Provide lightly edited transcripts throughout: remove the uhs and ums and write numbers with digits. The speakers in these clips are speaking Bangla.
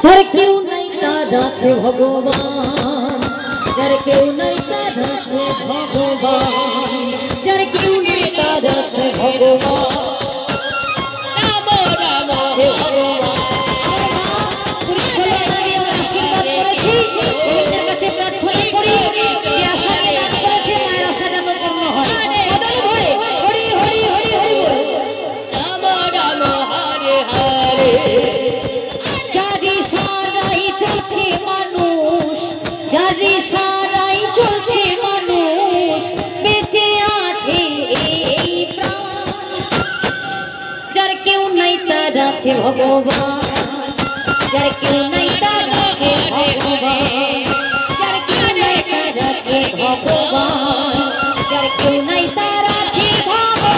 যার কেউ নাই তার আছে ভগবান, যার কেউ নাই তার আছে ভগবান, যার কেউ নাই তার আছে ভগবান। রাম রাম হে ভগবান। প্রার্থনা করি যে আশা লাভ করেছে মায়ের আশা যেন পূর্ণ হয়। হরি হরি হরি হরি রাম রাম হরে হরে। যারি সারাই চলছে মানুষ, যারি সারাই চলছে মানুষ, বেঁচে আছে এই প্রাণ। যার কেউ নাই তার আছে ভগবান, যার কেউ নাই তার আছে ভগবান, যার কেউ নাই তার আছে ভগবান, যার কেউ নাই তার আছে ভগবান।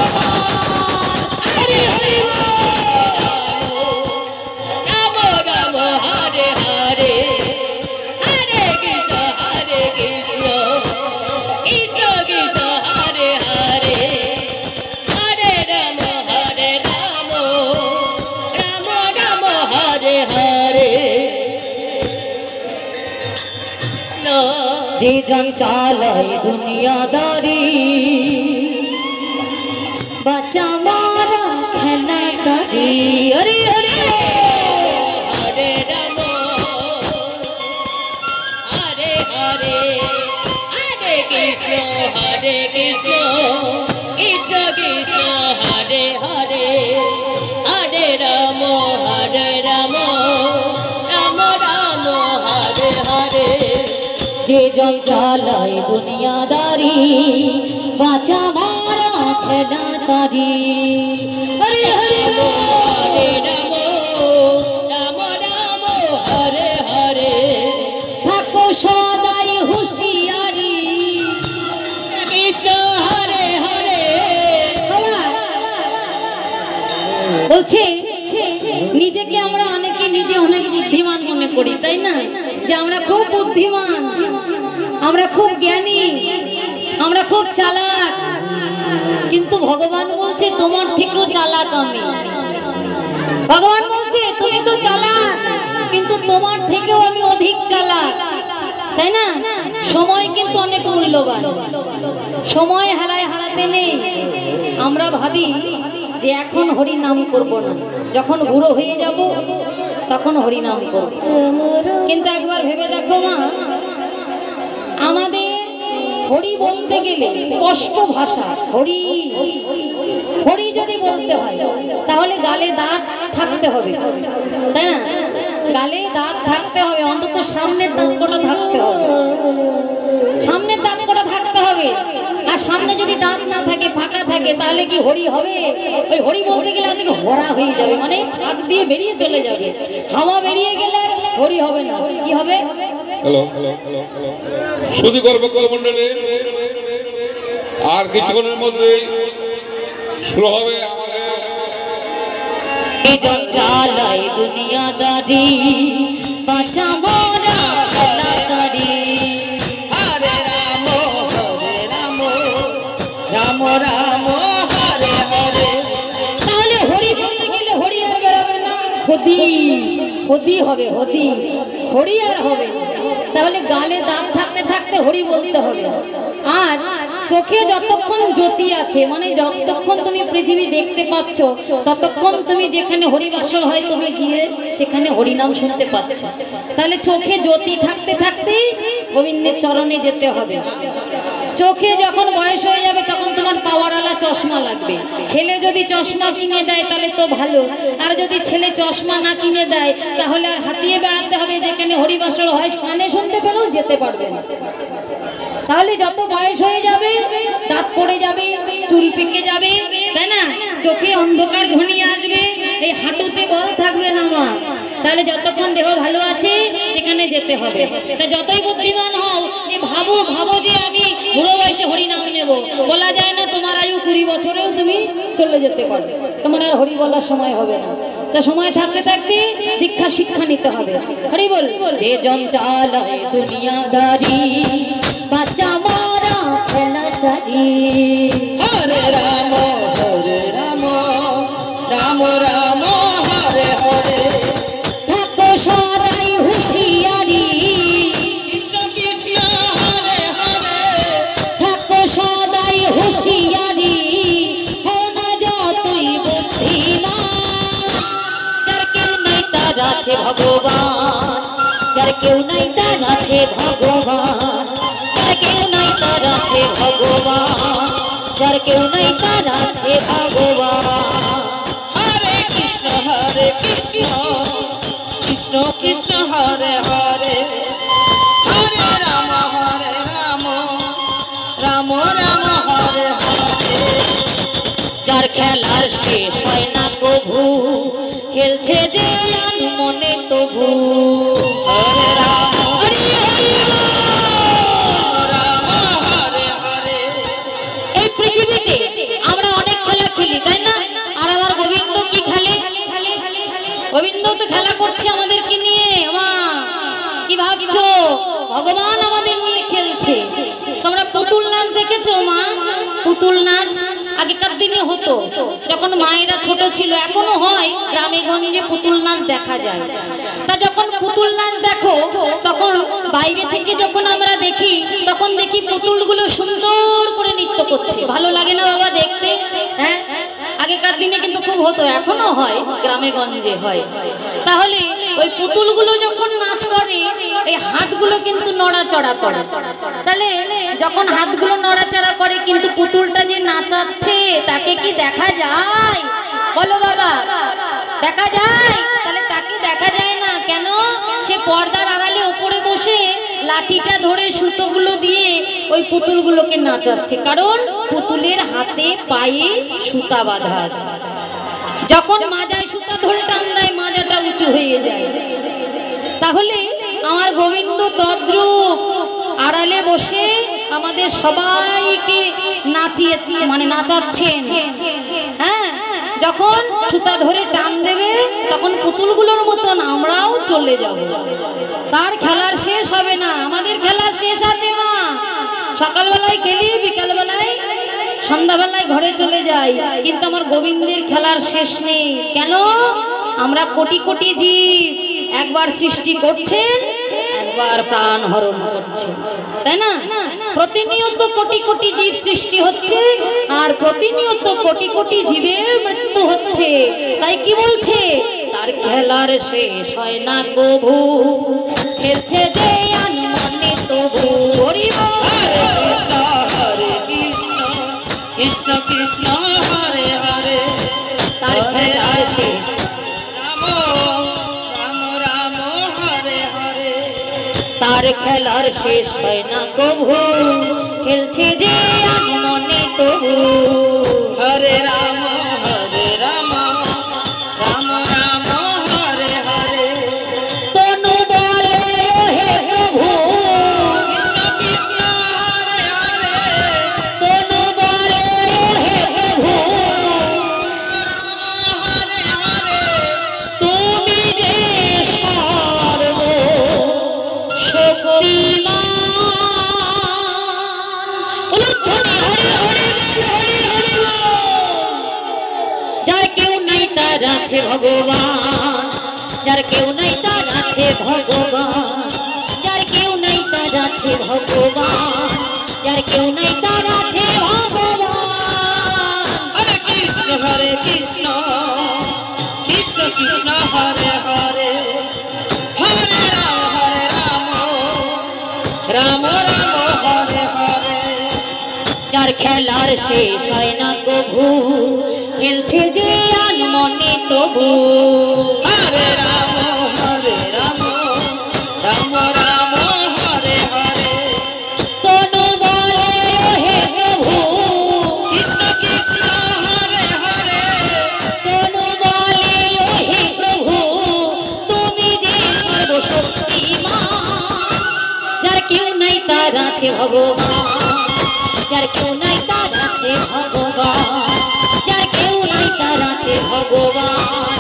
হরি হরি রাম রাম হরে হরে, হরে কৃষ্ণ হরে কৃষ্ণ, কৃষ্ণ কৃষ্ণ হরে হরে, হরে রাম রাম রাম হরে হরে। যে জন চালায় দুনিয়াদারি, বাচ্চা মারা খেলা তারি। হরে হরে হরে রাম হরে হরে, হরে কৃষ্ণ হরে কৃষ্ণ, কৃষ্ণ কৃষ্ণ হরে হরে, হরে রাম রাম রাম হরে হরে। যে জন চালায় দুনিয়াদারি, বাঁচা মারা খেলা তারি। হরে হরে হরে রাম রাম হরে হরে, থাকো সদাই হুঁশিয়ারি। কৃষ্ণ হরে হরে। বলছে নিজেকে আমরা অনেকে নিজে অনেক বুদ্ধিমান মনে করি, তাই না? যে আমরা খুব বুদ্ধিমান, আমরা খুব জ্ঞানী, আমরা খুব চালাক। কিন্তু ভগবান বলছে তোমার থেকেও চালাক আমি। ভগবান বলছে তুমি তো চালাক, কিন্তু তোমার থেকেও আমি অধিক চালাক, তাই না? সময় কিন্তু অনেক মূল্যবান, সময় হারাতে নেই। আমরা ভাবি যে এখন হরি নাম করব না, যখন বুড়ো হয়ে যাব তখন হরি নাম করব। কিন্তু একবার ভেবে দেখো মা, আমাদের হরি বলতে গেলে স্পষ্ট ভাষা হরি, হরি যদি বলতে হয় তাহলে গালে দাঁত থাকতে হবে, তাই না? গালে দাঁত থাকতে হবে, অন্তত সামনের দাঁত কটা থাকতে হবে, সামনের দাঁত কটা থাকতে হবে। আর সামনে যদি দাঁত না থাকে, ফাঁকা থাকে, তাহলে কি হরি হবে? ওই হরি বলতে গেলে আপনি হরা হয়ে যাবে, মানে ফাঁক দিয়ে বেরিয়ে চলে যাবে, হাওয়া বেরিয়ে গেলে আর হরি হবে না। কি হবে? হ্যালো শুধু গর্বকল মন্ডলী, আর কিছুক্ষণের মধ্যে শুরু হবে আমাদের চালায় দুনিয়াদারি, বাঁচা মারা খেলা তারি। হরে রাম রাম রাম হরে হরে। তাহলে হরি বলতে গেলে হরি আর বেরোবে না, হদি হদি হবে, হদি হরি আর হবে। তাহলে গালে দাঁত থাকতে থাকতে হরি বলতে হবে। আর চোখে যতক্ষণ জ্যোতি আছে, মানে যতক্ষণ তুমি পৃথিবী দেখতে পাচ্ছ, ততক্ষণ তুমি যেখানে হরিবাসর হয় তুমি গিয়ে সেখানে হরিনাম শুনতে পাচ্ছ। তাহলে চোখে জ্যোতি থাকতে থাকতে গোবিন্দের চরণে যেতে হবে। চোখে যখন বয়স হয়ে যাবে তখন তোমার পাওয়ারওয়ালা চশমা লাগবে। ছেলে যদি চশমা কিনে দেয় তাহলে তো ভালো, আর যদি ছেলে চশমা না কিনে দেয় তাহলে আর হাতিয়ে বেড়াতে হবে, যেখানে হরিবাসর হয় কানে শুনতে পেলেও যেতে পারবে না। তাহলে যত বয়স হয়ে যাবে, দাঁত পড়ে যাবে, চুল পেকে যাবে, তাই না? চোখে অন্ধকার ঘনিয়ে আসবে, এই হাঁটুতে বল থাকবে না মা। তাহলে যতক্ষণ দেহ ভালো আছে সেখানে যেতে হবে। তা যতই বুদ্ধিমান হও, যে ভাবো যে আমি বুড়ো বয়সে হরিনাম নেব, বলা যায় না। তোমার আয়ু 20 বছরেও তুমি চলে যেতে পারবে, তোমার আর হরি বলার সময় হবে না। তা সময় থাকতে থাকতে দীক্ষা শিক্ষা নিতে হবে। হরি বল। যে জন চালায় দুনিয়াদারি, বাচ্চা মারা খেলা তারি। হরে রাম রাম রাম হরে হরে। থাকো সদাই ভগবান, যার কেউ নাই তার আছে ভগবান, যার কেউ নাই তার আছে ভগবান, যার কেউ নাই তার আছে ভগবান। হরে কৃষ্ণ কৃষ্ণ কৃষ্ণ হরে হরে, হরে রাম রাম রাম হরে হরে। যার খেলার শেষ হয় না প্রভু, খেলছে যে মনে তবু। হরে রাম হরে রাম হরে হরে। এই পৃথিবীতে আমরা অনেক খেলা খেলি, তাই না? আর আমার গোবিন্দ কি খেলে? গোবিন্দ তো খেলা করছে আমাদেরকে নিয়ে। মা কি ভাবছো? ভগবান আমাদের নিয়ে খেলছে। তোমরা পুতুল নাচ দেখেছো মা? পুতুল নাচ আগেকার দিনে হতো, যখন মায়েরা ছোট ছিল। এখনো হয়, গ্রামে গঞ্জে পুতুল নাচ দেখা যায়। তা যখন পুতুল নাচ দেখো, তখন বাইরে থেকে যখন আমরা দেখি, তখন দেখি পুতুলগুলো সুন্দর করে নৃত্য করছে। ভালো লাগে না বাবা দেখতে? হ্যাঁ, আগেকার দিনে কিন্তু খুব হতো, এখনো হয়, গ্রামে গঞ্জে হয়। তাহলে ওই পুতুলগুলো যখন নাচ করে, এই হাতগুলো কিন্তু নড়াচড়া করে। তাহলে যখন হাতগুলো নড়াচড়া করে, কিন্তু পুতুলটা যে নাচাচ্ছে তাকে কি দেখা যায়? বলো বাবা, দেখা যায়? তাহলে তাকে দেখা যায় না কেন? সে পর্দার আড়ালে ওপরে বসে লাঠিটা ধরে সুতোগুলো দিয়ে ওই পুতুলগুলোকে নাচাচ্ছে। কারণ পুতুলের হাতে পায়ে সুতা বাঁধা আছে। যখন মাজায় সুতা ধরে টান দেয়, মাজাটা উঁচু হয়ে যায়। তাহলে আমার গোবিন্দ তদ্রূপ আড়ালে বসে আমাদের সবাইকে নাচিয়ে মানে নাচাচ্ছেন। হ্যাঁ, যখন সুতা ধরে টান দেবে, তখন পুতুলগুলোর মতন আমরাও চলে যাব। তার খেলার শেষ হবে না, আমাদের খেলার শেষ আছে মা। সকালবেলায় খেলি, বিকালবেলায় সন্ধ্যাবেলায় ঘরে চলে যাই, কিন্তু আমার গোবিন্দের খেলার শেষ নেই। কেন? আমরা কোটি কোটি জীব, একবার সৃষ্টি করছেন, একবার প্রাণ হরণ করছেন, তাই না? প্রতিনিয়ত কোটি কোটি জীব সৃষ্টি হচ্ছে, আর প্রতিনিয়ত কোটি কোটি জীবের মৃত্যু হচ্ছে। তাই কি বলছে? তার খেলার শেষ হয় না কভু, খেলছে যে মনে তবু। হরি বল। হরে কৃষ্ণ কৃষ্ণ হরে হরে, তার খেলার শেষ রাম রাম হরে হরে। তার খেলার শেষ হয় না কভু, খেলছে যে মনে তবু। হরে রাম রাম রাম হরে হরে। তনু বলে হে প্রভু, কৃষ্ণ কৃষ্ণ হরে হরে, তনু বলে হে প্রভু, হরে হরে। তুমি যে সর্ব শক্তিমান। উলুধ্বনি হরি হরি বল, হরি হরি বল। যার কেউ নাই তার আছে ভগবান, যার কেউ নাই তার আছে ভগবান, যার কেউ নাই তার আছে ভগবান, যার কেউ নাই তার আছে ভগবান। হরে কৃষ্ণ কৃষ্ণ কৃষ্ণ হরে হরে, হরে রাম রাম রাম হরে হরে। যার খেলার শেষ হয় না কভু, খেলছে যে মনে তবু। হরে রাম রাম রাম হরে হরে। তনু বলে হে প্রভু, কৃষ্ণ কৃষ্ণ হরে হরে, তনু বলে হে প্রভু, তুমি যে সর্বশক্তিমান। যার কেউ নাই তার আছে ভগবান, যার কেউ নাই তার আছে ভগবান, যার কেউ নাই তার আছে ভগবান,